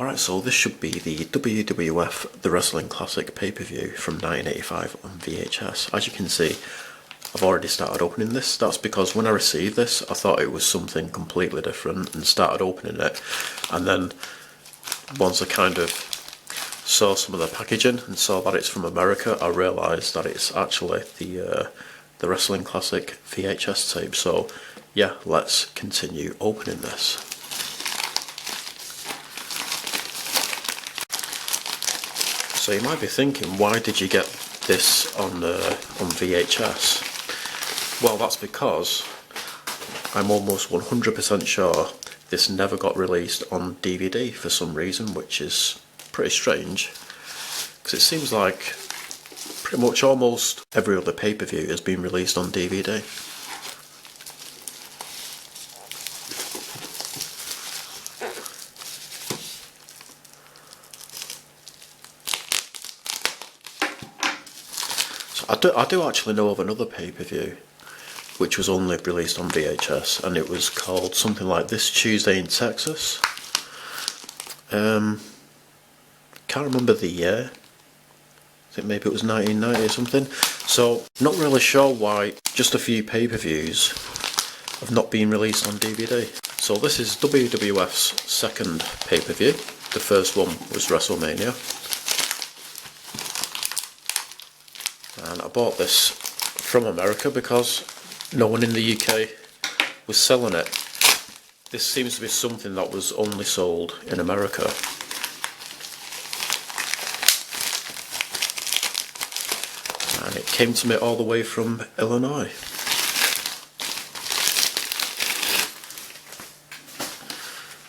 Alright, so this should be the WWF The Wrestling Classic pay-per-view from 1985 on VHS. As you can see, I've already started opening this. That's because when I received this, I thought it was something completely different and started opening it. And then once I kind of saw some of the packaging and saw that it's from America, I realised that it's actually the Wrestling Classic VHS tape. So yeah, let's continue opening this. So you might be thinking, why did you get this on VHS? Well, that's because I'm almost 100% sure this never got released on DVD for some reason, which is pretty strange, because it seems like pretty much almost every other pay-per-view has been released on DVD. I do actually know of another pay-per-view which was only released on VHS, and it was called something like This Tuesday in Texas. Can't remember the year. I think maybe it was 1990 or something. So not really sure why just a few pay-per-views have not been released on DVD. So this is WWF's second pay-per-view. The first one was WrestleMania. And I bought this from America because no one in the UK was selling it. This seems to be something that was only sold in America. And it came to me all the way from Illinois.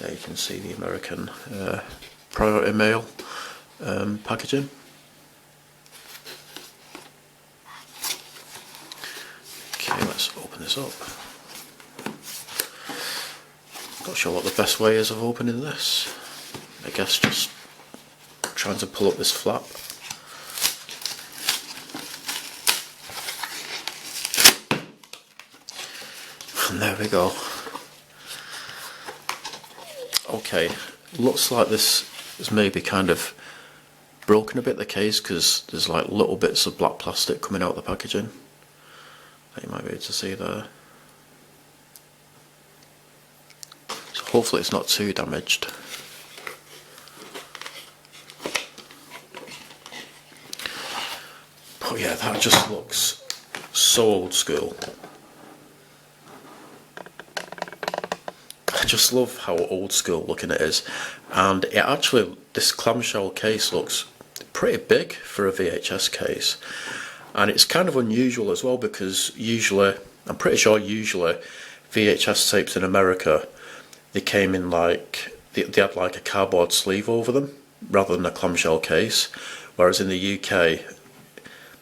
There you can see the American priority mail packaging. Okay, let's open this up. Not sure what the best way is of opening this. I guess just trying to pull up this flap. And there we go. Okay, looks like this is maybe kind of broken a bit, the case, because there's like little bits of black plastic coming out of the packaging that you might be able to see there. So hopefully it's not too damaged. But yeah, that just looks so old school. I just love how old school looking it is, and it actually, this clamshell case looks pretty big for a VHS case, and it's kind of unusual as well, because usually, I'm pretty sure usually VHS tapes in America, they came in like, they had like a cardboard sleeve over them rather than a clamshell case, whereas in the UK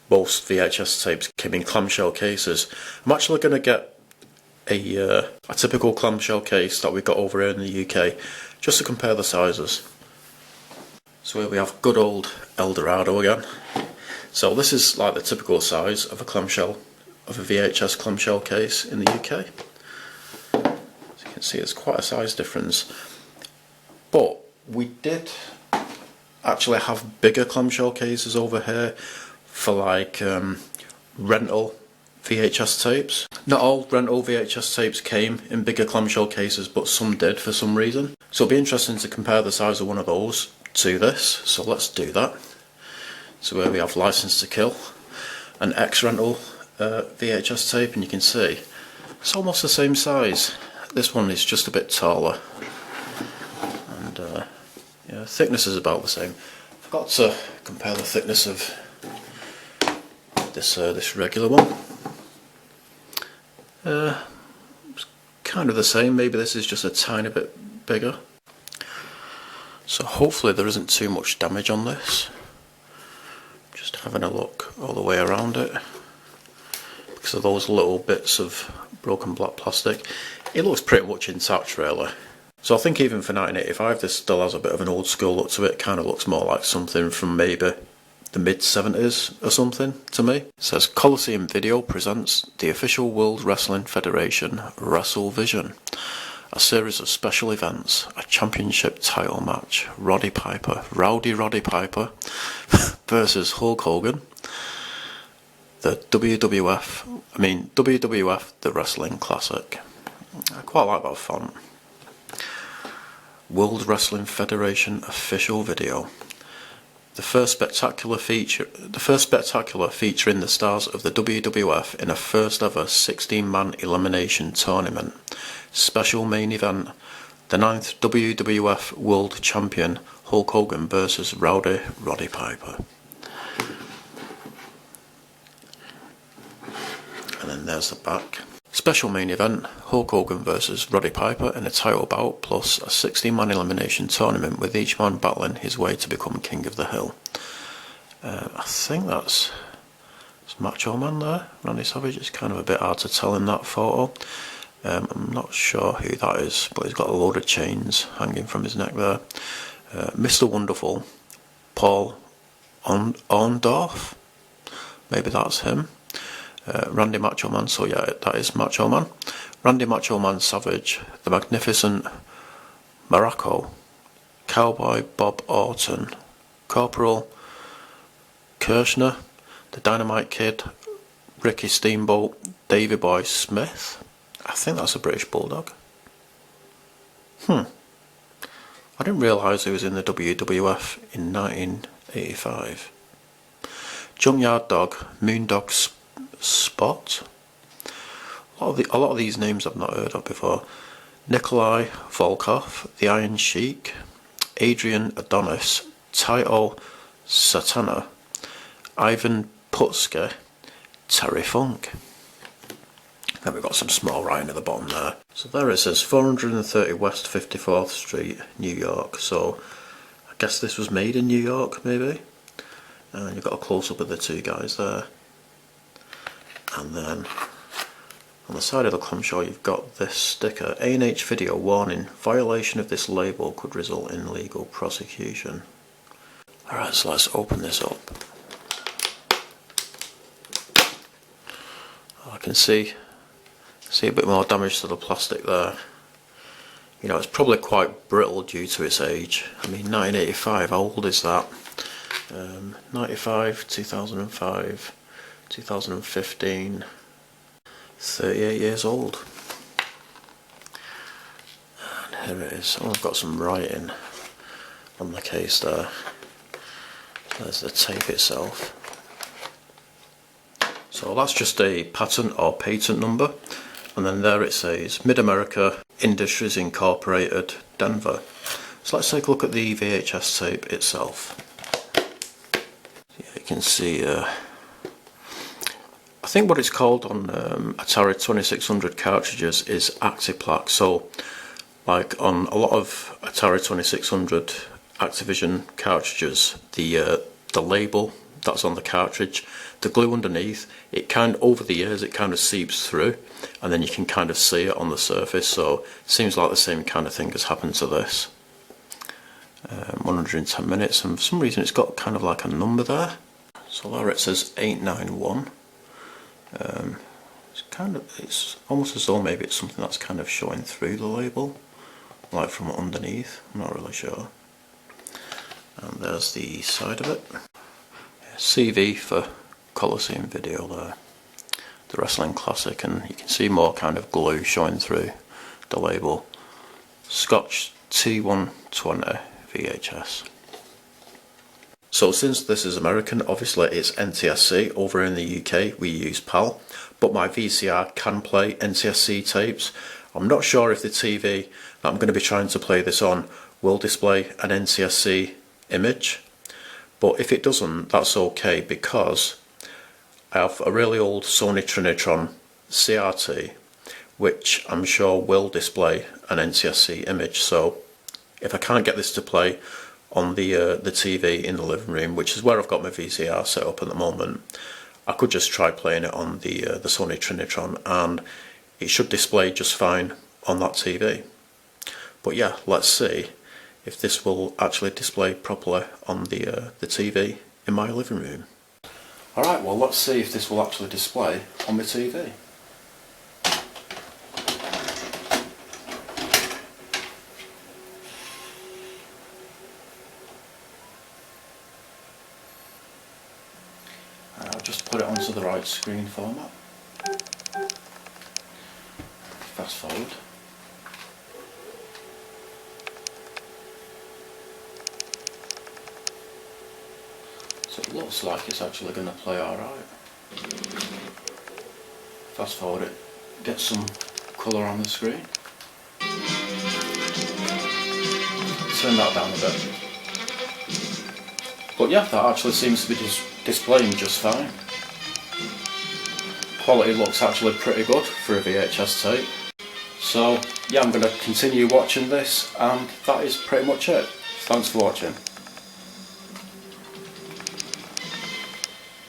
most VHS tapes came in clamshell cases. I'm actually going to get a typical clamshell case that we got over here in the UK, just to compare the sizes. So here we have good old El Dorado again. So this is like the typical size of a clamshell, of a VHS clamshell case in the UK. As you can see, there's quite a size difference. But we did actually have bigger clamshell cases over here for like rental VHS tapes. Not all rental VHS tapes came in bigger clamshell cases, but some did for some reason. So it'll be interesting to compare the size of one of those to this, so let's do that. So here we have License to Kill, an ex-rental VHS tape, and you can see it's almost the same size. This one is just a bit taller, and yeah, thickness is about the same. Forgot to compare the thickness of this regular one. It's kind of the same, maybe this is just a tiny bit bigger. So hopefully there isn't too much damage on this. Just having a look all the way around it, because of those little bits of broken black plastic. It looks pretty much intact really. So I think even for 1985 this still has a bit of an old school look to it. Kind of looks more like something from maybe the mid-70s or something to me. It says Coliseum Video presents the official World Wrestling Federation WrestleVision, a series of special events, a championship title match, Rowdy Roddy Piper versus Hulk Hogan, the WWF The Wrestling Classic. I quite like that font. World Wrestling Federation official video. The first spectacular featuring the stars of the WWF in a first ever 16-man elimination tournament. Special main event, the 9th WWF World Champion Hulk Hogan versus Rowdy Roddy Piper. And then there's the back. Special main event, Hulk Hogan versus Roddy Piper in a title bout plus a 16-man elimination tournament with each man battling his way to become King of the Hill. I think that's Macho Man there, Randy Savage. It's kind of a bit hard to tell in that photo. I'm not sure who that is, but he's got a load of chains hanging from his neck there. Mr. Wonderful, Paul Orndorff, maybe that's him. Randy Macho Man, so yeah, that is Macho Man. Randy Macho Man Savage, the Magnificent Muraco, Cowboy Bob Orton, Corporal Kirshner, the Dynamite Kid, Ricky Steamboat, Davey Boy Smith. I think that's a British Bulldog. I didn't realise he was in the WWF in 1985. Junkyard Dog, Moondog Spot. A lot of these names I've not heard of before. Nikolai Volkov, the Iron Sheik, Adrian Adonis, Taito Satana, Ivan Putski, Terry Funk. Then we've got some small writing at the bottom there. So there it says 430 West 54th Street, New York. So I guess this was made in New York, maybe. And you've got a close-up of the two guys there. And then on the side of the clamshell you've got this sticker, A&H video warning, violation of this label could result in legal prosecution. Alright, so let's open this up. I can see a bit more damage to the plastic there. You know, it's probably quite brittle due to its age. I mean, 1985, how old is that? 95, 2005, 2015, 38 years old. And here it is. Oh, I've got some writing on the case there. There's the tape itself. So that's just a patent or patent number, and then there it says Mid-America Industries Incorporated, Denver. So let's take a look at the VHS tape itself. Yeah, you can see, I think what it's called on Atari 2600 cartridges is Actiplaque. So like on a lot of Atari 2600 Activision cartridges, the label that's on the cartridge, the glue underneath, it over the years it kind of seeps through, and then you can kind of see it on the surface. So it seems like the same kind of thing has happened to this. 110 minutes, and for some reason it's got kind of like a number there. So there it says 891. It's almost as though maybe it's something that's kind of showing through the label, like from underneath. I'm not really sure. And there's the side of it. CV for Coliseum Video there, the Wrestling Classic, and you can see more kind of glue showing through the label. Scotch T120 VHS. So since this is American, obviously it's NTSC. Over in the UK we use PAL, but my VCR can play NTSC tapes. I'm not sure if the TV that I'm going to be trying to play this on will display an NTSC image, but if it doesn't, that's okay, because I have a really old Sony Trinitron CRT which I'm sure will display an NTSC image. So if I can't get this to play on the TV in the living room, which is where I've got my VCR set up at the moment, I could just try playing it on the Sony Trinitron, and it should display just fine on that TV. But yeah, let's see if this will actually display properly on the TV in my living room. Alright, well let's see if this will actually display on my TV. just put it onto the right screen format. Fast forward. So it looks like it's actually going to play alright. Fast forward it, get some colour on the screen. Turn that down a bit. But yeah, that actually seems to be displaying just fine. Quality looks actually pretty good for a VHS tape. So yeah, I'm going to continue watching this, and that is pretty much it. Thanks for watching.